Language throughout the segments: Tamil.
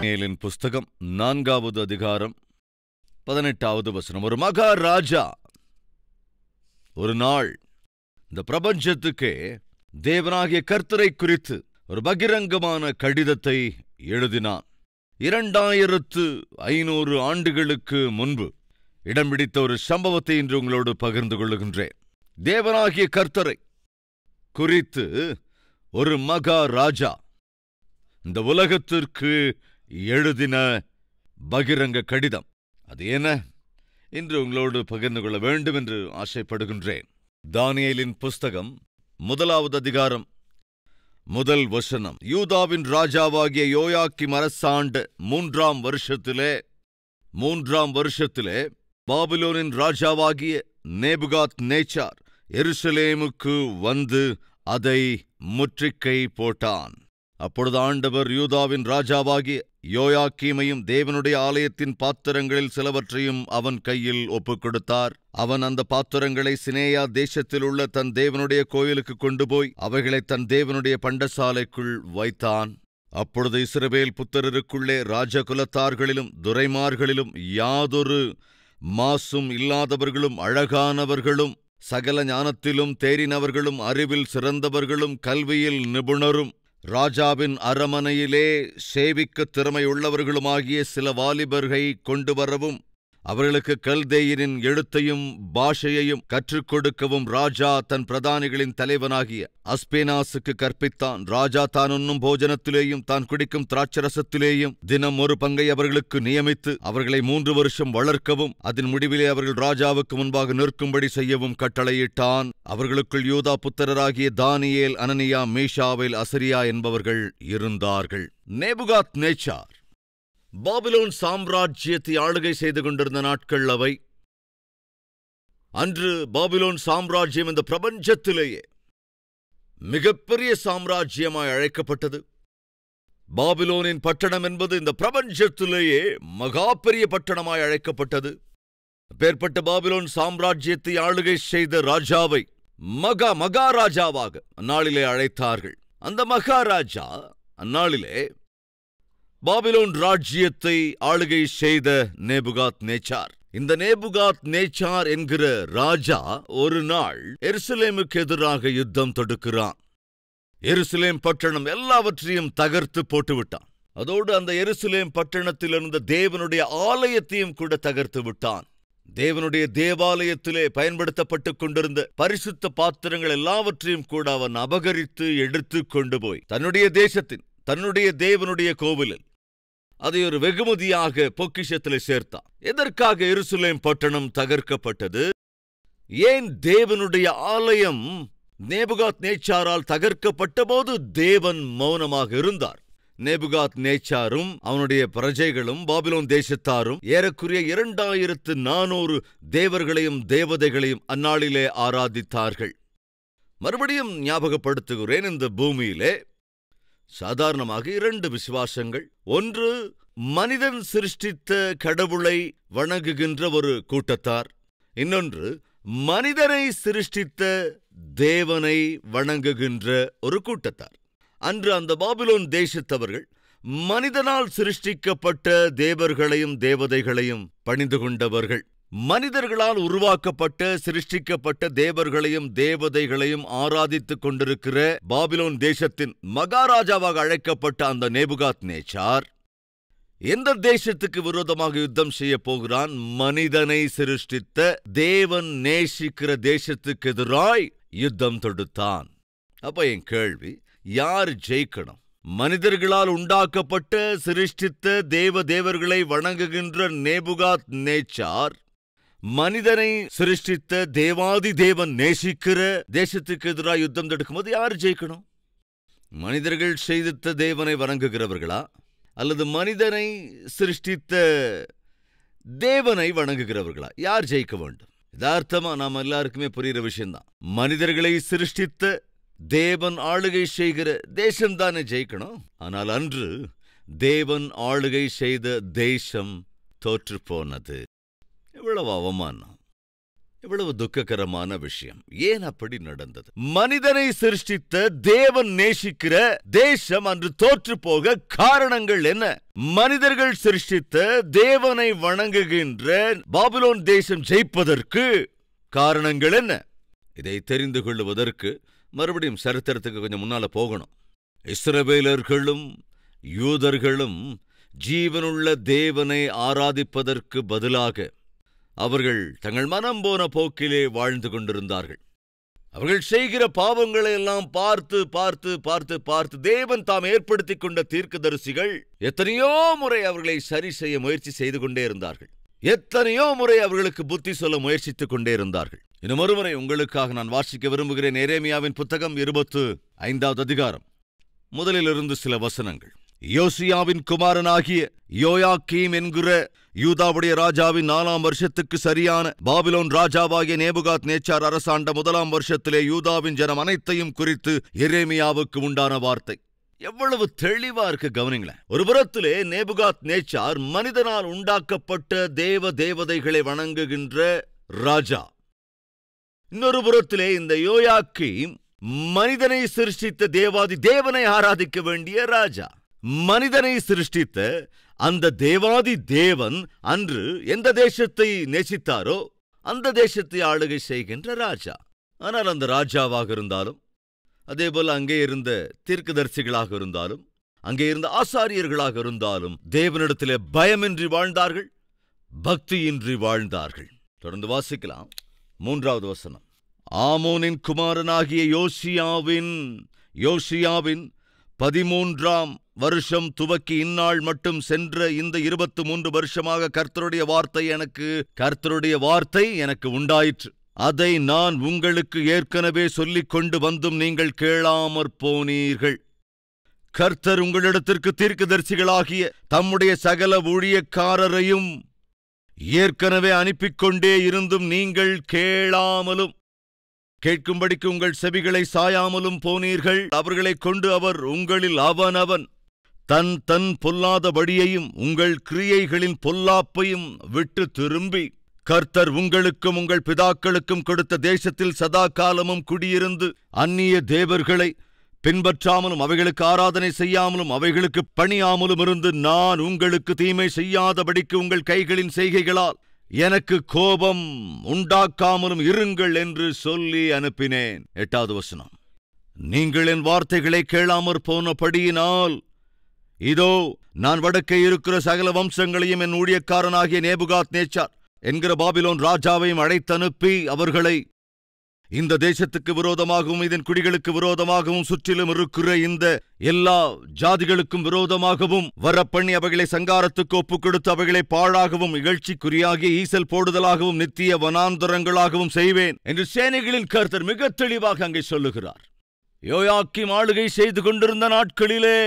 தானியேலின் புஸ்தகம் 4வது அதிகாரம் 18வது வசனம். ஒரு மகாராஜா ஒரு நாள் இந்த பிரபஞ்சத்துக்கே தேவனாகிய கர்த்தரை குறித்து ஒரு பகிரங்கமான கடிதத்தை எழுதினான். 2500 ஆண்டுகளுக்கு முன்பு இடம் பிடித்த ஒரு சம்பவத்தை இன்று உங்களோடு பகிர்ந்து கொள்ளுகின்றேன். தேவனாகிய கர்த்தரை குறித்து ஒரு மகாராஜா இந்த உலகத்திற்கு எழுதின பகிரங்க கடிதம். அது என்ன இன்று உங்களோடு பகிர்ந்து கொள்ள வேண்டும் என்று ஆசைப்படுகின்றேன். தானியேலின் புஸ்தகம் 1வது அதிகாரம் 1 வசனம். யூதாவின் ராஜாவாகிய யோயாக்கீம் அரசாண்ட 3ஆம் வருஷத்திலே பாபிலோனின் ராஜாவாகிய நேபுகாத்நேச்சார் எருசலேமுக்கு வந்து அதை முற்றுகை போட்டான். அப்பொழுது ஆண்டவர் யூதாவின் ராஜாவாகிய யோயாக்கீமையும் தேவனுடைய ஆலயத்தின் பாத்திரங்களில் சிலவற்றையும் அவன் கையில் ஒப்புக் கொடுத்தார். அவன் அந்த பாத்திரங்களை சினேயா தேசத்தில் உள்ள தன் தேவனுடைய கோயிலுக்கு கொண்டு போய் அவைகளை தன் தேவனுடைய பண்டசாலைக்குள் வைத்தான். அப்பொழுது இஸ்ரவேல் புத்திரருக்குள்ளே ராஜகுலத்தார்களிலும் துரைமார்களிலும் யாதொரு மாசும் இல்லாதவர்களும் அழகானவர்களும் சகல ஞானத்திலும் தேறினவர்களும் அறிவில் சிறந்தவர்களும் கல்வியில் நிபுணரும் ராஜாவின் அரமனையிலே சேவிக்க திறமையுள்ளவர்களுமாகிய சில வாலிபர்களை கொண்டு வரவும் அவர்களுக்கு கல்தேயரின் எழுத்தையும் பாஷையையும் கற்றுக் கொடுக்கவும் ராஜா தன் பிரதானிகளின் தலைவனாகிய அஸ்பேனாசுக்கு கற்பித்தான். ராஜா தான் உண்ணும் போஜனத்திலேயும் தான் குடிக்கும் திராட்சரசத்திலேயும் தினம் ஒரு பங்கை அவர்களுக்கு நியமித்து அவர்களை 3 வருஷம் வளர்க்கவும் அதன் முடிவிலே அவர்கள் ராஜாவுக்கு முன்பாக நிற்கும்படி செய்யவும் கட்டளையிட்டான். அவர்களுக்குள் யூதா புத்திரராகிய தானியேல், அனனியா, மீஷாவேல், அசரியா என்பவர்கள் இருந்தார்கள். நேபுகாத்நேச்சார் பாபிலோன் சாம்ராஜ்யத்தை ஆளுகை செய்து கொண்டிருந்த நாட்கள் அவை. அன்று பாபிலோன் சாம்ராஜ்யம் இந்த பிரபஞ்சத்திலேயே மிகப்பெரிய சாம்ராஜ்யமாய் அழைக்கப்பட்டது. பாபிலோனின் பட்டணம் என்பது இந்த பிரபஞ்சத்திலேயே மகா பெரிய பட்டணமாய் அழைக்கப்பட்டது. அப்பேற்பட்ட பாபிலோன் சாம்ராஜ்யத்தை ஆளுகை செய்த ராஜாவை மகாராஜாவாக அந்நாளிலே அழைத்தார்கள். அந்த மகாராஜா அந்நாளிலே பாபிலோன் ராஜ்யத்தை ஆளுகை செய்த நேபுகாத்நேச்சார். இந்த நேபுகாத்நேச்சார் என்கிற ராஜா ஒரு நாள் எருசலேமுக்கு எதிராக யுத்தம் தொடுக்கிறான். எருசலேம் பட்டணம் எல்லாவற்றையும் தகர்த்து போட்டுவிட்டான். அதோடு அந்த எருசலேம் பட்டணத்தில் இருந்த தேவனுடைய ஆலயத்தையும் கூட தகர்த்து விட்டான். தேவனுடைய தேவாலயத்திலே பயன்படுத்தப்பட்டுக் கொண்டிருந்த பரிசுத்த பாத்திரங்கள் எல்லாவற்றையும் கூட அவன் அபகரித்து எடுத்து கொண்டு போய் தன்னுடைய தேவனுடைய கோவிலில் அதை ஒரு வெகுமதியாக பொக்கிஷத்திலே சேர்த்தான். எதற்காக எருசலேம் பட்டணம் தகர்க்கப்பட்டது? ஏன் தேவனுடைய ஆலயம் நேபுகாத்நேச்சாரால் தகர்க்கப்பட்ட போது தேவன் மௌனமாக இருந்தார்? நேபுகாத்நேச்சாரும் அவனுடைய பிரஜைகளும் பாபிலோன் தேசத்தாரும் ஏறக்குறைய 2400 தேவர்களையும் தேவதைகளையும் அந்நாளிலே ஆராதித்தார்கள். மறுபடியும் ஞாபகப்படுத்துகிறேன், இந்த பூமியிலே சாதாரணமாக 2 விசுவாசங்கள். ஒன்று, மனிதன் சிருஷ்டித்த கடவுளை வணங்குகின்ற ஒரு கூட்டத்தார். இன்னொன்று, மனிதனை சிருஷ்டித்த தேவனை வணங்குகின்ற ஒரு கூட்டத்தார். அன்று அந்த பாபிலோன் தேசத்தவர்கள் மனிதனால் சிருஷ்டிக்கப்பட்ட தேவர்களையும் தேவதைகளையும் பணிந்து கொண்டவர்கள். மனிதர்களால் உருவாக்கப்பட்ட சிருஷ்டிக்கப்பட்ட தேவர்களையும் தேவதைகளையும் ஆராதித்துக் கொண்டிருக்கிற பாபிலோன் தேசத்தின் மகாராஜாவாக அழைக்கப்பட்ட அந்த நேபுகாத்நேச்சார் எந்த தேசத்துக்கு விரோதமாக யுத்தம் செய்ய போகிறான்? மனிதனை சிருஷ்டித்த தேவன் நேசிக்கிற தேசத்துக்கு எதிராய் யுத்தம் தொடுத்தான். அப்ப என் கேள்வி, யார் ஜெயிக்கணும்? மனிதர்களால் உண்டாக்கப்பட்ட சிருஷ்டித்த தேவர்களை வணங்குகின்ற நேபுகாத்நேச்சார் மனிதனை சிருஷ்டித்த தேவாதி தேவன் நேசிக்கிற தேசத்துக்கு எதிராக யுத்தம் தொடுக்கும்போது யார் ஜெயிக்கணும்? மனிதர்கள் செய்தித்த தேவனை வணங்குகிறவர்களா அல்லது மனிதனை சிருஷ்டித்த தேவனை வணங்குகிறவர்களா? யார் ஜெயிக்க வேண்டும்? யதார்த்தமா நாம் எல்லாருக்குமே புரிகிற விஷயம்தான். மனிதர்களை சிருஷ்டித்த தேவன் ஆளுகை செய்கிற தேசம்தானே ஜெயிக்கணும். ஆனால் அன்று தேவன் ஆளுகை செய்த தேசம் தோற்று போனது. எவ்வளவு அவமானம்! எவ்வளவு துக்ககரமான விஷயம். ஏன் அப்படி நடந்தது? மனிதனை சிருஷ்டித்த தேவன் நேசிக்கிற தேசம் அன்று தோற்று போக காரணங்கள் என்ன? மனிதர்கள் சிருஷ்டித்த தேவனை வணங்குகின்ற பாபிலோன் தேசம் ஜெயிப்பதற்கு காரணங்கள் என்ன? இதை தெரிந்து கொள்வதற்கு மறுபடியும் சரித்திரத்துக்கு கொஞ்சம் முன்னால போகணும். இஸ்ரவேலர்களும் யூதர்களும் ஜீவனுள்ள தேவனை ஆராதிப்பதற்கு பதிலாக அவர்கள் தங்கள் மனம் போன போக்கிலே வாழ்ந்து கொண்டிருந்தார்கள். அவர்கள் செய்கிற பாவங்களை எல்லாம் பார்த்து பார்த்து பார்த்து பார்த்து தேவன் தாம் ஏற்படுத்தி கொண்ட தீர்க்கதரிசிகள் எத்தனையோ முறை அவர்களை சரி செய்ய முயற்சி செய்து கொண்டே இருந்தார்கள். எத்தனையோ முறை அவர்களுக்கு புத்தி சொல்ல முயற்சித்துக் கொண்டே இருந்தார்கள். இன்னும் ஒருமுறை உங்களுக்காக நான் வாசிக்க விரும்புகிறேன். எரேமியாவின் புத்தகம் 25வது அதிகாரம் முதலிலிருந்து சில வசனங்கள். யோசியாவின் குமாரனாகிய யோயாக்கீம் என்கிற யூதாவுடைய ராஜாவின் 4ஆம் வருஷத்துக்கு சரியான பாபிலோன் ராஜாவாகிய நேபுகாத் நேச்சார் அரசாண்ட 1ஆம் வருஷத்திலே யூதாவின் ஜனம் அனைத்தையும் குறித்து எரேமியாவுக்கு உண்டான வார்த்தை. எவ்வளவு தெளிவா இருக்கு கவனிங்களேன். ஒரு புறத்திலே நேபுகாத் நேச்சார் மனிதனால் உண்டாக்கப்பட்ட தேவதைகளை வணங்குகின்ற ராஜா. இன்னொரு புறத்திலே இந்த யோயாக்கீம் மனிதனை சிருஷ்டித்த தேவனை ஆராதிக்க வேண்டிய ராஜா. மனிதனை சிருஷ்டித்த அந்த தேவாதி தேவன் அன்று எந்த தேசத்தை நேசித்தாரோ அந்த தேசத்தை ஆளுகை செய்கின்ற ராஜா. ஆனால் அந்த ராஜாவாக இருந்தாலும், அதேபோல அங்கே இருந்த தீர்க்கதரிசிகளாக இருந்தாலும், அங்கே இருந்த ஆசாரியர்களாக இருந்தாலும் தேவனிடத்திலே பயமின்றி வாழ்ந்தார்கள், பக்தியின்றி வாழ்ந்தார்கள். தொடர்ந்து வாசிக்கலாம். 3வது வசனம். ஆமோனின் குமாரனாகிய யோசியாவின் 13ஆம் வருஷம் துவக்கி இந்நாள் மட்டும் சென்ற இந்த 23 வருஷமாக கர்த்தருடைய வார்த்தை எனக்கு உண்டாயிற்று. அதை நான் உங்களுக்கு ஏற்கனவே சொல்லிக் கொண்டு வந்தும் நீங்கள் கேளாமற் போனீர்கள். கர்த்தர் உங்களிடத்திற்கு தீர்க்கதரிசிகளாகிய தம்முடைய சகல ஊழியக்காரரையும் ஏற்கனவே அனுப்பிக்கொண்டே இருந்தும் நீங்கள் கேளாமலும் கேட்கும்படிக்கு உங்கள் செவிகளை சாயாமலும் போனீர்கள். அவர்களைக் கொண்டு அவர் உங்களில் அவனவன் தன் பொல்லாதபடியையும் உங்கள் கிரியைகளின் பொல்லாப்பையும் விட்டு திரும்பி கர்த்தர் உங்களுக்கும் உங்கள் பிதாக்களுக்கும் கொடுத்த தேசத்தில் சதா காலமும் குடியிருந்து அந்நிய தேவர்களை பின்பற்றாமலும் அவைகளுக்கு ஆராதனை செய்யாமலும் அவைகளுக்கு பணியாமலும் இருந்து நான் உங்களுக்கு தீமை செய்யாதபடிக்கு உங்கள் கைகளின் செய்கைகளால் எனக்கு கோபம் உண்டாக்காமலும் இருங்கள் என்று சொல்லி அனுப்பினேன். 8வது வசனம். நீங்கள் என் வார்த்தைகளை கேளாமற் போனபடியினால் இதோ நான் வடக்கே இருக்கிற சகல வம்சங்களையும் என் ஊழியக்காரனாகிய நேபுகாத் நேச்சார் என்கிற பாபிலோன் ராஜாவையும் அழைத்தனுப்பி அவர்களை இந்த தேசத்துக்கு விரோதமாகவும் இதன் குடிகளுக்கு விரோதமாகவும் சுற்றிலும் இருக்கிற இந்த எல்லா ஜாதிகளுக்கும் விரோதமாகவும் வரப்பண்ணி அவைகளை சங்காரத்துக்கு ஒப்புக் கொடுத்து அவைகளை பாழாகவும் இகழ்ச்சிக்குரியாகிய ஈசல் போடுதலாகவும் நித்திய வனாந்தரங்களாகவும் செய்வேன் என்று சேனைகளின் கர்த்தர் மிக தெளிவாக அங்கே சொல்லுகிறார். யோயாக்கீம் ஆளுகை செய்து கொண்டிருந்த நாட்களிலே,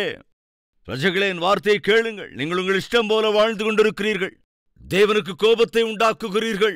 பிரஜைகளே என் வார்த்தையை கேளுங்கள், நீங்கள் உங்கள் இஷ்டம் போல வாழ்ந்து கொண்டிருக்கிறீர்கள், தேவனுக்கு கோபத்தை உண்டாக்குகிறீர்கள்,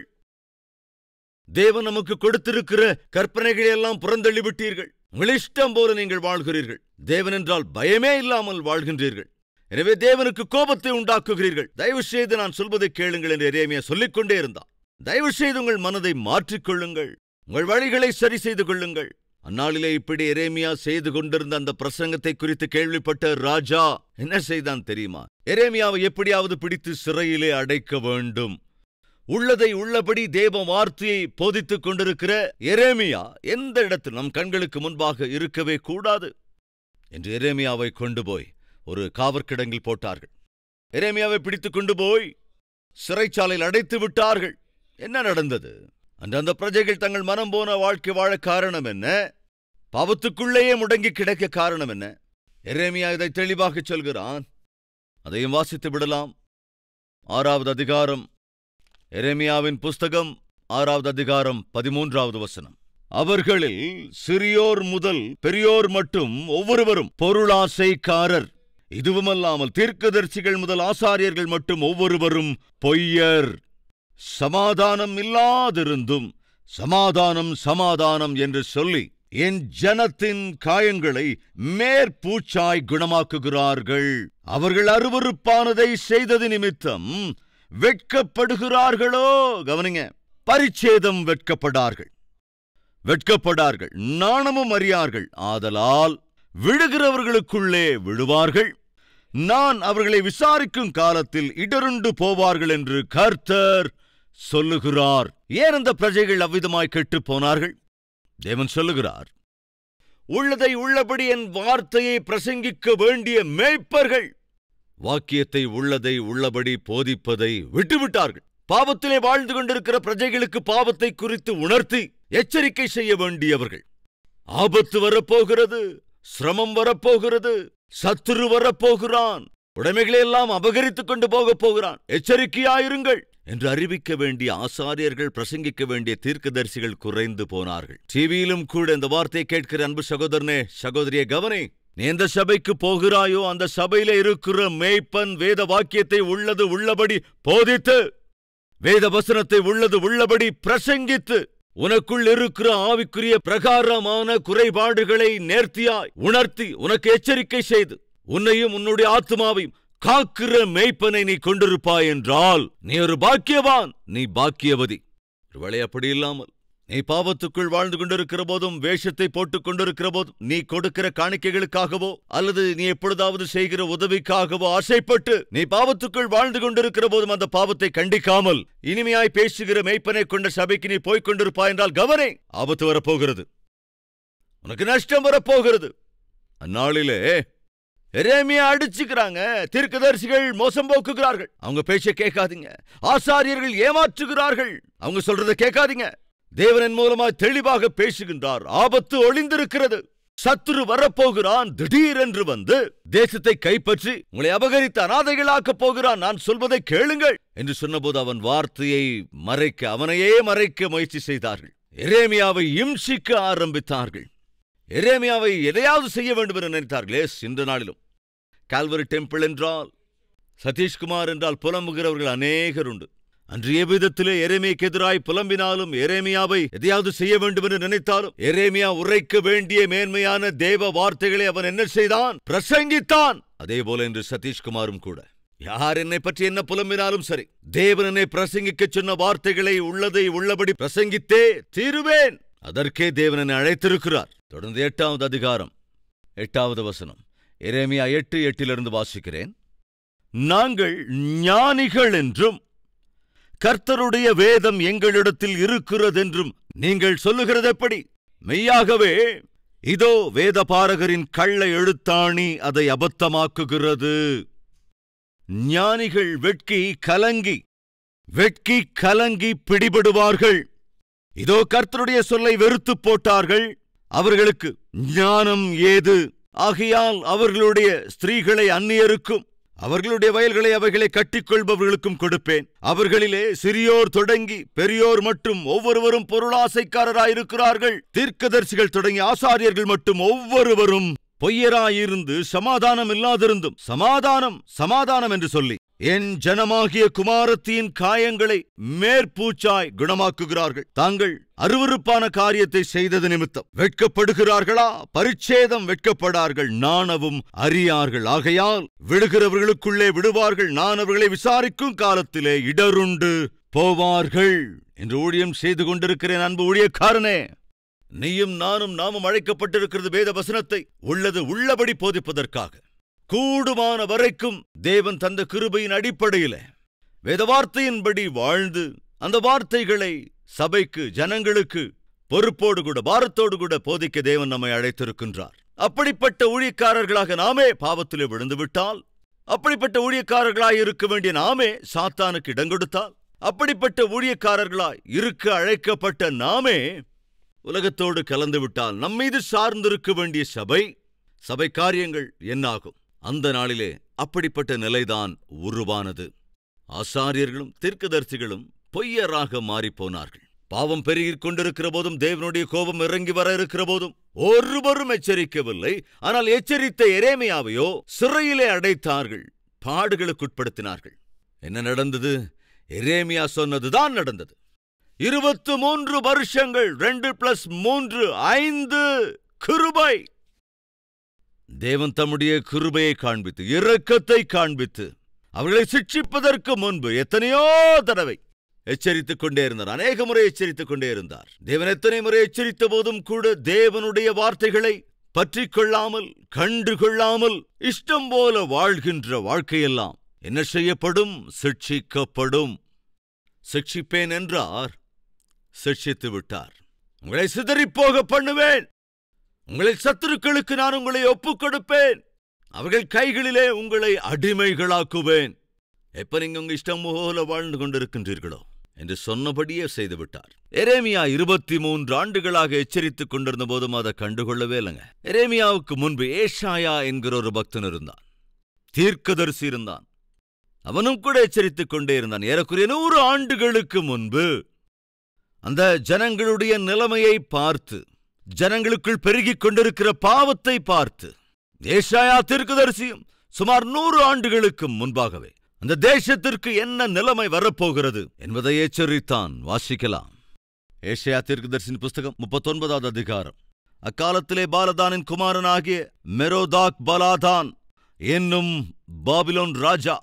தேவன் நமக்கு கொடுத்திருக்கிற கற்பனைகளை எல்லாம் புறந்தள்ளிவிட்டீர்கள், உங்கள் இஷ்டம் போல நீங்கள் வாழ்கிறீர்கள், தேவன் என்றால் பயமே இல்லாமல் வாழ்கின்றீர்கள், எனவே தேவனுக்கு கோபத்தை உண்டாக்குகிறீர்கள். தயவு செய்து நான் சொல்வதை கேளுங்கள் என்று எரேமியா சொல்லிக்கொண்டே இருந்தார். தயவு செய்து உங்கள் மனதை மாற்றிக்கொள்ளுங்கள், உங்கள் வழிகளை சரி செய்து கொள்ளுங்கள். அந்நாளிலே இப்படி எரேமியா செய்து கொண்டிருந்த அந்த பிரசங்கத்தை குறித்து கேள்விப்பட்ட ராஜா என்ன செய்தான் தெரியுமா? எரேமியாவை எப்படியாவது பிடித்து சிறையிலே அடைக்க வேண்டும். உள்ளதை உள்ளபடி தேவ வார்த்தையை போதித்துக் கொண்டிருக்கிற எரேமியா எந்த இடத்தில் நம் கண்களுக்கு முன்பாக இருக்கவே கூடாது என்று எரேமியாவை கொண்டு போய் ஒரு காவற்கிடங்கில் போட்டார்கள். எரேமியாவை பிடித்துக் கொண்டு போய் சிறைச்சாலையில் அடைத்து விட்டார்கள். என்ன நடந்தது? அந்த பிரஜைகள் தங்கள் மனம் போன வாழ்க்கை வாழ காரணம் என்ன? பாவத்துக்குள்ளேயே முடங்கி கிடக்க காரணம் என்ன? எரேமியா இதை தெளிவாக சொல்கிறான். அதையும் வாசித்து விடலாம். 6வது அதிகாரம், எரேமியாவின் புஸ்தகம் 6வது அதிகாரம் 13வது வசனம். அவர்களில் சிறியோர் முதல் பெரியோர் மட்டும் ஒவ்வொருவரும் பொருளாசைக்காரர், இதுவுமல்லாமல் தீர்க்கதரிசிகள் முதல் ஆசாரியர்கள் மட்டும் ஒவ்வொருவரும் பொய்யர், சமாதானம் இல்லாதிருந்தும் சமாதானம் சமாதானம் என்று சொல்லி என் ஜனத்தின் காயங்களை மேற்பூச்சாய் குணமாக்குகிறார்கள். அவர்கள் அருவருப்பானதை செய்தது நிமித்தம் வெட்கப்படுகிறார்களோ. கவனிங்க, பரிச்சேதம் வெட்கப்படார்கள், நாணமும் அறியார்கள். ஆதலால் விழுகிறவர்களுக்குள்ளே விழுவார்கள். நான் அவர்களை விசாரிக்கும் காலத்தில் இடருண்டு போவார்கள் என்று கர்த்தர் சொல்லுகிறார். ஏன் அந்த பிரஜைகள் அவ்விதமாய் கெட்டுப் போனார்கள்? தேவன் சொல்லுகிறார், உள்ளதை உள்ளபடி என் வார்த்தையை பிரசங்கிக்க வேண்டிய மேய்ப்பர்கள் வாக்கியத்தை உள்ளதை உள்ளபடி போதிப்பதை விட்டுவிட்டார்கள். பாவத்திலே வாழ்ந்து கொண்டிருக்கிற பிரஜைகளுக்கு பாவத்தை குறித்து உணர்த்தி எச்சரிக்கை செய்ய வேண்டியவர்கள். ஆபத்து வரப்போகிறது, சிரமம் வரப்போகிறது, சத்துரு வரப்போகிறான், உடைமைகளை எல்லாம் அபகரித்துக் கொண்டு போகப் போகிறான், எச்சரிக்கையாயிருங்கள் என்று அறிவிக்க வேண்டிய ஆசாரியர்கள், பிரசங்கிக்க வேண்டிய தீர்க்கதரிசிகள் குறைந்து போனார்கள். டிவியிலும் கூட இந்த வார்த்தையை கேட்கிற அன்பு சகோதரனே, சகோதரியே, கவனி. நீ எந்த சபைக்கு போகிறாயோ அந்த சபையில இருக்கிற மேய்ப்பன் வேத வாக்கியத்தை உள்ளது உள்ளபடி போதித்து, வேத வசனத்தை உள்ளது உள்ளபடி பிரசங்கித்து, உனக்குள் இருக்கிற ஆவிக்குரிய பிரகாரமான குறைபாடுகளை நேர்த்தியாய் உணர்த்தி உனக்கு எச்சரிக்கை செய்து உன்னையும் உன்னுடைய ஆத்மாவையும் காக்கிற மேய்ப்பனை நீ கொண்டிருப்பாய் என்றால் நீ ஒரு பாக்கியவான், நீ பாக்கியவதி. ஒருவேளை அப்படி இல்லாமல் நீ பாவத்துக்குள் வாழ்ந்து கொண்டிருக்கிற போதும், வேஷத்தை போட்டுக் கொண்டிருக்கிற போதும், நீ கொடுக்கிற காணிக்கைகளுக்காகவோ அல்லது நீ எப்பொழுதாவது செய்கிற உதவிக்காகவோ ஆசைப்பட்டு நீ பாவத்துக்குள் வாழ்ந்து கொண்டிருக்கிற போதும் அந்த பாவத்தை கண்டிக்காமல் இனிமையாய் பேசுகிற மேய்ப்பனை கொண்ட சபைக்கு நீ போய்க் கொண்டிருப்பாய் என்றால் கவனே, ஆபத்து வரப்போகிறது, உனக்கு நஷ்டம் வரப்போகிறது. அந்நாளிலே எரேமியா அடிச்சுக்கிறாங்க, தீர்க்கதரிசிகள் மோசம் போக்குகிறார்கள், அவங்க பேச்சை கேட்காதீங்க. ஆசாரியர்கள் ஏமாற்றுகிறார்கள், அவங்க சொல்றதை கேட்காதீங்க. தேவனின் மூலமாய் தெளிவாக பேசுகின்றார். ஆபத்து ஒளிந்திருக்கிறது, சத்துரு வரப்போகிறான், திடீரென்று வந்து தேசத்தை கைப்பற்றி உங்களை அபகரித்து அநாதைகளாக்கப் போகிறான், நான் சொல்வதை கேளுங்கள் என்று சொன்னபோது அவன் வார்த்தையை மறைக்க, அவனையே மறைக்க முயற்சி செய்தார்கள். எரேமியாவை இம்சிக்க ஆரம்பித்தார்கள். எரேமியாவை எதையாவது செய்ய வேண்டும் என்று நினைத்தார்களே. இந்த நாளிலும் கால்வரி டெம்பிள் என்றால், சதீஷ்குமார் என்றால் புலம்புகிறவர்கள் அநேகர் உண்டு. அன்றைய விதத்திலே எரேமியாவுக்கு எதிராய் புலம்பினாலும், எரேமியாவை எதையாவது செய்ய வேண்டும் என்று நினைத்தாலும், எரேமியா உரைக்க வேண்டிய மேன்மையான தேவ வார்த்தைகளை அவன் என்ன செய்தான்? பிரசங்கித்தான். அதே போல என்று சதீஷ்குமாரும் கூட, யார் என்னை பற்றி என்ன புலம்பினாலும் சரி, தேவன் என்னை பிரசங்கிக்க சொன்ன வார்த்தைகளை உள்ளதை உள்ளபடி பிரசங்கித்தே தீருவேன். அதற்கே தேவன் என்னை அழைத்திருக்கிறார். தொடர்ந்து 8வது அதிகாரம் 8வது வசனம், எரேமியா 8:8 வாசிக்கிறேன். நாங்கள் ஞானிகள் என்றும் கர்த்தருடைய வேதம் எங்களிடத்தில் இருக்கிறதென்றும் நீங்கள் சொல்லுகிறது எப்படி? மெய்யாகவே இதோ வேதபாரகரின் கள்ள எழுத்தாணி அதை அபத்தமாக்குகிறது. ஞானிகள் வெட்கி கலங்கி பிடிபடுவார்கள். இதோ கர்த்தருடைய சொல்லை வெறுத்து போட்டார்கள், அவர்களுக்கு ஞானம் ஏது? ஆகையால் அவர்களுடைய ஸ்திரீகளை அந்நியருக்கும் அவர்களுடைய வயல்களை அவைகளை கட்டிக்கொள்பவர்களுக்கும் கொடுப்பேன். அவர்களிலே சிறியோர் தொடங்கி பெரியோர் மட்டும் ஒவ்வொருவரும் பொருளாசைக்காரராயிருக்கிறார்கள். தீர்க்கதரிசிகள் தொடங்கி ஆசாரியர்கள் மட்டும் ஒவ்வொருவரும் பொய்யராயிருந்து சமாதானம் இல்லாதிருந்தும் சமாதானம் என்று சொல்லி என் ஜனமாகிய குமாரத்தியின் காயங்களை மேற்பூச்சாய் குணமாக்குகிறார்கள். தாங்கள் அருவருப்பான காரியத்தை செய்தது நிமித்தம் வெட்கப்படுகிறார்களா? பரிச்சேதம் வெட்கப்படார்கள், நாணவும் அறியார்கள். ஆகையால் விழுகிறவர்களுக்குள்ளே விடுவார்கள், நான் அவர்களை விசாரிக்கும் காலத்திலே இடருண்டு போவார்கள் என்று ஊழியம் செய்து கொண்டிருக்கிறேன். அன்பு ஊழியக்காரனே, நீயும் நாமும் அழைக்கப்பட்டிருக்கிறது வேத வசனத்தை உள்ளது உள்ளபடி போதிப்பதற்காக. கூடுமான வரைக்கும் தேவன் தந்த கிருபையின் அடிப்படையில வேத வார்த்தையின்படி வாழ்ந்து அந்த வார்த்தைகளை சபைக்கு, ஜனங்களுக்கு பொறுப்போடு கூட பாரத்தோடு கூட போதிக்க தேவன் நம்மை அழைத்திருக்கின்றார். அப்படிப்பட்ட ஊழியக்காரர்களாக நாமே பாவத்திலே விழுந்துவிட்டால், அப்படிப்பட்ட ஊழியக்காரர்களாய் இருக்க வேண்டிய நாமே சாத்தானுக்கு இடம் கொடுத்தால், அப்படிப்பட்ட ஊழியக்காரர்களாய் இருக்க அழைக்கப்பட்ட நாமே உலகத்தோடு கலந்து விட்டால், நம்மீது சார்ந்திருக்க வேண்டிய சபை காரியங்கள் என்னாகும்? அந்த நாளிலே அப்படிப்பட்ட நிலைதான் உருவானது. ஆசாரியர்களும் தீர்க்கதரிசிகளும் பொய்யராக மாறிப்போனார்கள். பாவம் பெருகிக் கொண்டிருக்கிற போதும், தேவனுடைய கோபம் இறங்கி வர இருக்கிற போதும் ஒருவரும் எச்சரிக்கவில்லை. ஆனால் எச்சரித்த எரேமியாவையோ சிறையிலே அடைத்தார்கள், பாடுகளுக்குட்படுத்தினார்கள். என்ன நடந்தது? எரேமியா சொன்னதுதான் நடந்தது. 23 வருஷங்கள், 2+3 5 கிருபை. தேவன் தம்முடைய கிருபையை காண்பித்து, இரக்கத்தை காண்பித்து, அவர்களை சிட்சிப்பதற்கு முன்பு எத்தனையோ தடவை எச்சரித்துக் கொண்டே இருந்தார். அநேக முறை எச்சரித்துக் கொண்டே இருந்தார். தேவன் எத்தனை முறை எச்சரித்த போதும் கூட தேவனுடைய வார்த்தைகளை பற்றி கொள்ளாமல், கண்டு கொள்ளாமல், இஷ்டம் போல வாழ்கின்ற வாழ்க்கையெல்லாம் என்ன செய்யப்படும்? சிட்சிக்கப்படும். சிட்சிப்பேன் என்றார், சிட்சித்து விட்டார். உங்களை சிதறிப்போக பண்ணுவேன். உங்களின் சத்துருக்களுக்கு நான் உங்களை ஒப்புக் கொடுப்பேன். அவர்கள் கைகளிலே உங்களை அடிமைகளாக்குவேன். எப்ப நீங்க உங்க இஷ்டம் போல வாழ்ந்து கொண்டிருக்கின்றீர்களோ என்று சொன்னபடியே செய்துவிட்டார். எரேமியா 23 ஆண்டுகளாக எச்சரித்துக் கொண்டிருந்த போதும் அதை கண்டுகொள்ளவே இல்லைங்க. எரேமியாவுக்கு முன்பு ஏசாயா என்கிற ஒரு பக்தன் இருந்தான், தீர்க்கதரிசி இருந்தான். அவனும் கூட எச்சரித்துக் கொண்டே இருந்தான். ஏறக்குறைய 100 ஆண்டுகளுக்கு முன்பு அந்த ஜனங்களுடைய நிலைமையை பார்த்து, ஜனங்களுக்குள் பெருகிக் கொண்டிருக்கிற பாவத்தை பார்த்து, ஏசாயா தீர்க்கதரிசியும் சுமார் 100 ஆண்டுகளுக்கு முன்பாகவே அந்த தேசத்திற்கு என்ன நிலைமை வரப்போகிறது என்பதை எச்சரித்தான். வாசிக்கலாம். ஏசாயா தீர்க்கதரிசியின் புஸ்தகம் 39வது அதிகாரம். அக்காலத்திலே பாலதானின் குமாரனாகிய மெரோதாக் பலாதான் என்னும் பாபிலோன் ராஜா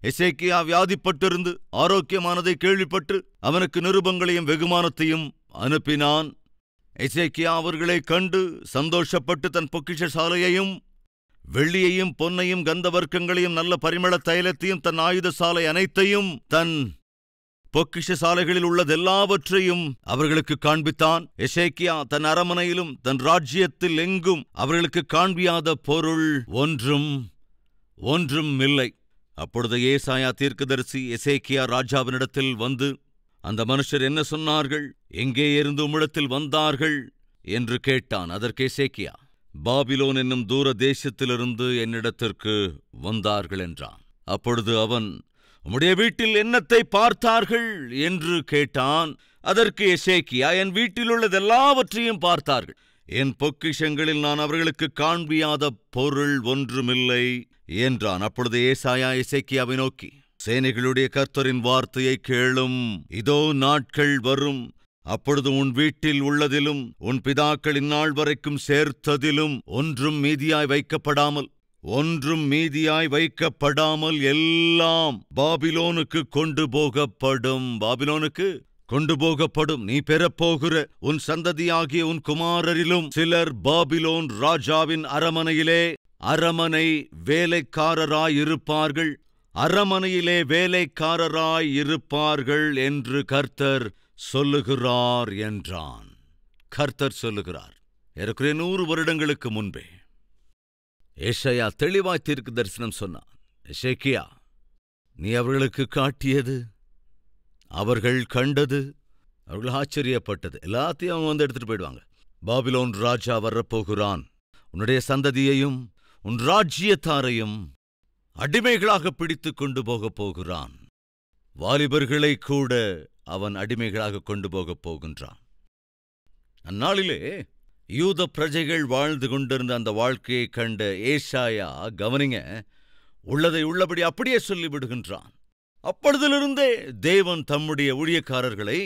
எசேக்கியா வியாதிப்பட்டிருந்து ஆரோக்கியமானதை கேள்விப்பட்டு அவனுக்கு நிருபங்களையும் வெகுமானத்தையும் அனுப்பினான். எசேக்கியா அவர்களை கண்டு சந்தோஷப்பட்டு தன் பொக்கிஷ சாலையையும் வெள்ளியையும் பொன்னையும் கந்தவர்க்கங்களையும் நல்ல பரிமள தைலத்தையும் தன் ஆயுத சாலை அனைத்தையும் தன் பொக்கிஷ சாலைகளில் உள்ளதெல்லாவற்றையும் அவர்களுக்கு காண்பித்தான். எசேக்கியா தன் அரமனையிலும் தன் ராஜ்யத்தில் எங்கும் அவர்களுக்கு காண்பியாத பொருள் ஒன்றும் இல்லை. அப்பொழுது ஏசாயா தீர்க்கதரிசி எசேக்கியா ராஜாவினிடத்தில் வந்து, அந்த மனுஷர் என்ன சொன்னார்கள்? எங்கே இருந்து உம்மிடத்தில் வந்தார்கள் என்று கேட்டான். அதற்கு எசேக்கியா, பாபிலோன் என்னும் தூர தேசத்திலிருந்து என்னிடத்திற்கு வந்தார்கள் என்றான். அப்பொழுது அவன், உம்முடைய வீட்டில் என்னத்தை பார்த்தார்கள் என்று கேட்டான். அதற்கு எசேக்கியா, என் வீட்டில் உள்ளதெல்லாவற்றையும் பார்த்தார்கள். என் பொக்கிஷங்களில் நான் அவர்களுக்கு காண்பியாத பொருள் ஒன்றுமில்லை என்றான். அப்பொழுது ஏசாயா எசேக்கியாவை நோக்கி, சேனைகளுடைய கர்த்தரின் வார்த்தையை கேளும். இதோ நாட்கள் வரும், அப்பொழுது உன் வீட்டில் உள்ளதிலும் உன் பிதாக்கள் இந்நாள் வரைக்கும் சேர்த்ததிலும் ஒன்றும் மீதியாய் வைக்கப்படாமல் எல்லாம் பாபிலோனுக்கு கொண்டு போகப்படும். நீ பெறப்போகிற உன் சந்ததியாகிய உன் குமாரரிலும் சிலர் பாபிலோன் ராஜாவின் அரமனை வேலைக்காரராயிருப்பார்கள் என்று கர்த்தர் சொல்லுகிறார் என்றான். கர்த்தர் சொல்லுகிறார். ஏறக்குறைய 100 வருடங்களுக்கு முன்பே ஏசாயா தெளிவாய் தீர்க்க தரிசனம் சொன்னான். எசேக்கியா, நீ அவர்களுக்கு காட்டியது, அவர்கள் கண்டது, அவர்கள் ஆச்சரியப்பட்டது எல்லாத்தையும் அவங்க வந்து எடுத்துட்டு போயிடுவாங்க. பாபிலோன் ராஜா வரப்போகிறான், உன்னுடைய சந்ததியையும் உன் ராஜ்யத்தாரையும் அடிமைகளாக பிடித்து கொண்டு போகப் போகிறான். வாலிபர்களை கூட அவன் அடிமைகளாக கொண்டு போகப் போகின்றான். அந்நாளிலே யூத பிரஜைகள் வாழ்ந்து கொண்டிருந்த அந்த வாழ்க்கையை கண்ட ஏசாயா, கவனிங்க, உள்ளதை உள்ளபடி அப்படியே சொல்லிவிடுகின்றான். அப்பொழுதிலிருந்தே தேவன் தம்முடைய ஊழியக்காரர்களை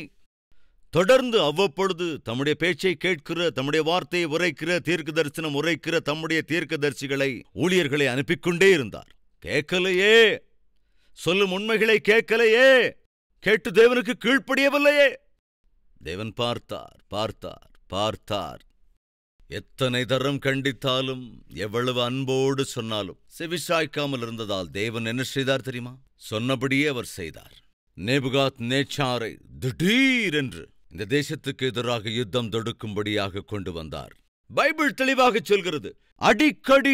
தொடர்ந்து அவ்வப்பொழுது தம்முடைய பேச்சை கேட்கிற, தம்முடைய வார்த்தையை உரைக்கிற, தீர்க்க தரிசனம் உரைக்கிற தம்முடைய தீர்க்கதரிசிகளை, ஊழியர்களை அனுப்பிக்கொண்டே இருந்தார். கேட்கலையே, சொல்லும் உண்மைகளை கேட்கலையே, கேட்டு தேவனுக்கு கீழ்ப்படியவில்லையே. தேவன் பார்த்தார். எத்தனை தரம் கண்டித்தாலும், எவ்வளவு அன்போடு சொன்னாலும் செவிசாய்க்காமல் இருந்ததால் தேவன் என்ன செய்தார் தெரியுமா? சொன்னபடியே அவர் செய்தார். நேபுகாத் நேச்சாரை திடீரென்று இந்த தேசத்துக்கு எதிராக யுத்தம் தொடுக்கும்படியாக கொண்டு வந்தார். பைபிள் தெளிவாக சொல்கிறது, அடிக்கடி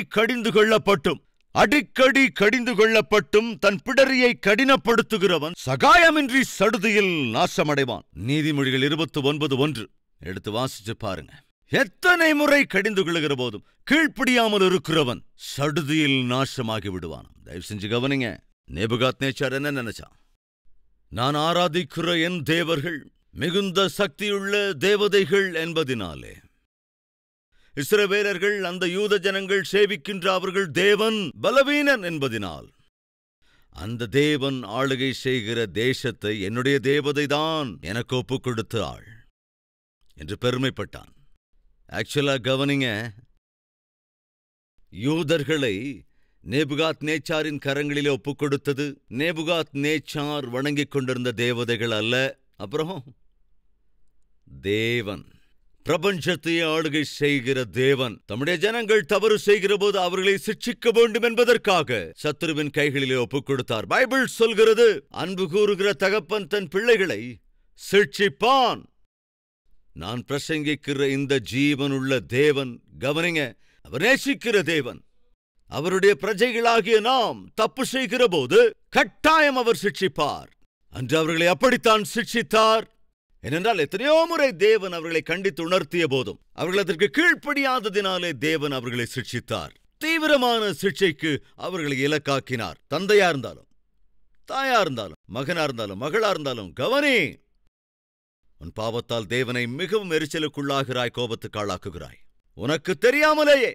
கடிந்து கொள்ளப்பட்டும் தன் பிடரியை கடினப்படுத்துகிறவன் சகாயமின்றி சடுதியில் நாசமடைவான். நீதிமொழிகள் 29:1 எடுத்து வாசிச்சு பாருங்க. எத்தனை முறை கடிந்து கொள்ளுகிற போதும் கீழ்ப்படியாமல் இருக்கிறவன் சடுதியில் நாசமாகி விடுவான். தயவு செஞ்சு கவனிங்க. நேபுகாத் நேச்சார் என்ன நினைச்சான்? நான் ஆராதிக்கிற என் தேவர்கள் மிகுந்த சக்தியுள்ள தேவதைகள் என்பதினாலே இஸ்ரவேலர்கள், அந்த யூத ஜனங்கள் சேவிக்கின்ற அவர்கள் தேவன் பலவீனன் என்பதினால் அந்த தேவன் ஆளுகை செய்கிற தேசத்தை என்னுடைய தேவதைதான் எனக்கு ஒப்புக் கொடுத்த ஆள் என்று பெருமைப்பட்டான். ஆக்சுவலா கவனிங்க, யூதர்களை நேபுகாத் நேச்சாரின் கரங்களிலே ஒப்புக் கொடுத்தது. நேபுகாத் நேச்சார் வணங்கிக் கொண்டிருந்த தேவதைகள் அல்ல, அப்புறம் தேவன், பிரபஞ்சத்தையே ஆளுகை செய்கிற தேவன். தம்முடைய ஜனங்கள் தவறு செய்கிற போது அவர்களை சிட்சிக்க வேண்டும் என்பதற்காக சத்துருவின் கைகளிலே ஒப்புக் கொடுத்தார். பைபிள் சொல்கிறது, அன்பு கூறுகிற தகப்பன் தன் பிள்ளைகளை சிட்சிப்பான். நான் பிரசங்கிக்கிற இந்த ஜீவனுள்ள தேவன், கவனிங்க, அவர் நேசிக்கிற தேவன். அவருடைய பிரஜைகளாகிய நாம் தப்பு செய்கிற போது கட்டாயம் அவர் சிட்சிப்பார். அன்று அவர்களை அப்படித்தான் சிட்சித்தார். ஏனென்றால் எத்தனையோ முறை தேவன் அவர்களை கண்டித்து உணர்த்திய போதும் அவர்கள் அதற்கு கீழ்ப்படியாததினாலே தேவன் அவர்களை சிட்சித்தார். தீவிரமான சிட்சைக்கு அவர்களை இலக்காக்கினார். தந்தையா இருந்தாலும், தாயா இருந்தாலும், மகனா இருந்தாலும், மகளா இருந்தாலும், கவனி, உன் பாவத்தால் தேவனை மிகவும் எரிச்சலுக்குள்ளாகிறாய், கோபத்துக்கு ஆளாக்குகிறாய். உனக்கு தெரியாமலேயே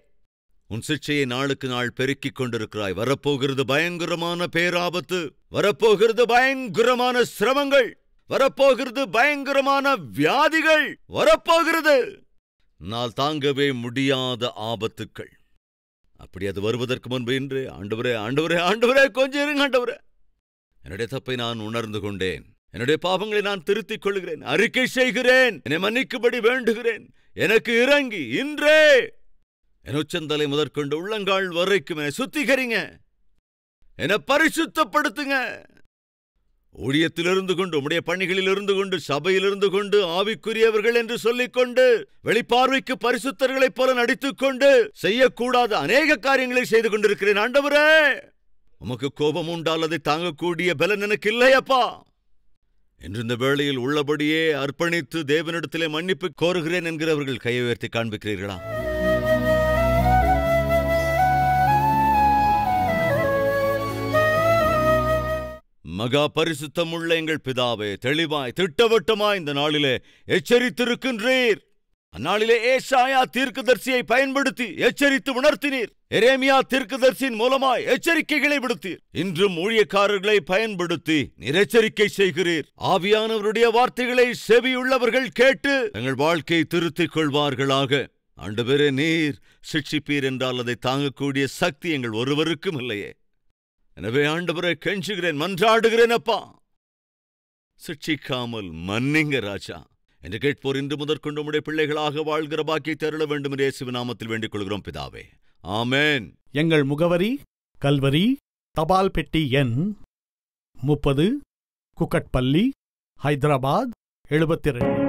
உன் சிட்சையை நாளுக்கு நாள் பெருக்கிக் கொண்டிருக்கிறாய். வரப்போகிறது பயங்கரமான பேராபத்து, வரப்போகிறது பயங்கரமான சிரமங்கள், வரப்போகிறது பயங்கரமான வியாதிகள், வரப்போகிறது நாள் தாங்கவே முடியாத ஆபத்துக்கள். அப்படி அது வருவதற்கு முன்பு இன்று ஆண்டவரே, ஆண்டவரே, ஆண்டவரே, கொஞ்சம் இருங்க ஆண்டவரே, என்னுடைய தப்பை நான் உணர்ந்து கொண்டேன், என்னுடைய பாவங்களை நான் திருத்திக் கொள்கிறேன், அறிக்கை செய்கிறேன், என்னை மன்னிக்கும்படி வேண்டுகிறேன், எனக்கு இறங்கி இன்றே என் உச்சந்தலை முதற்கொண்டு உள்ளங்கால் வரைக்கும் என்னை சுத்திகரிங்க, என்னை பரிசுத்தப்படுத்துங்க. ஊழியத்திலிருந்து கொண்டு, உம்முடைய பணிகளில் இருந்து கொண்டு, சபையிலிருந்து கொண்டு, ஆவிக்குரியவர்கள் என்று சொல்லிக்கொண்டு, வெளிப்பார்வைக்கு பரிசுத்தர்களைப் போல நடித்துக்கொண்டு, செய்யக்கூடாத அநேக காரியங்களை செய்து கொண்டிருக்கிறேன். ஆண்டவரே, உமக்கு கோபம் உண்டால் அதை தாங்கக்கூடிய பலன் எனக்கு இல்லையப்பா என்று இந்த வேளையில் உள்ளபடியே அர்ப்பணித்து தேவனிடத்திலே மன்னிப்பு கோருகிறேன் என்கிறவர்கள் கையை உயர்த்தி காண்பிக்கிறீர்களா? மகா பரிசுத்தமுள்ள எங்கள் பிதாவே, தெளிவாய் திட்டவட்டமாய் இந்த நாளிலே எச்சரித்திருக்கின்றீர். அந்நாளிலே ஏசாயா தீர்க்கதரிசியை பயன்படுத்தி எச்சரித்து உணர்த்தினீர். எரேமியா தீர்க்கதரிசியின் மூலமாய் எச்சரிக்கைகளை விடுத்தீர். இன்றும் ஊழியக்காரர்களை பயன்படுத்தி நீர் எச்சரிக்கை செய்கிறீர். ஆவியானவருடைய வார்த்தைகளை செவியுள்ளவர்கள் கேட்டு எங்கள் வாழ்க்கையை திருத்திக் கொள்வார்களாக. ஆண்டவரே, நீர் சிட்சிப்பீர் என்றால் அதை தாங்கக்கூடிய சக்தி எங்கள் ஒருவருக்கும் இல்லையே. எனவே ஆண்டவரை கெஞ்சுகிறேன், மன்றாடுகிறேன், அப்பா, சிட்சிக்காமல் மன்னிங்க ராஜா என்று கேட்போர் இன்று முதற்கொண்டு உம்முடைய பிள்ளைகளாக வாழ்கிற பாக்கியை தருள வேண்டும் என்று இயேசுவின் நாமத்தில் வேண்டிக் கொள்கிறோம் பிதாவே, ஆமென். எங்கள் முகவரி: கல்வரி, தபால் பெட்டி எண் 30, குக்கட்பள்ளி, ஹைதராபாத் 72.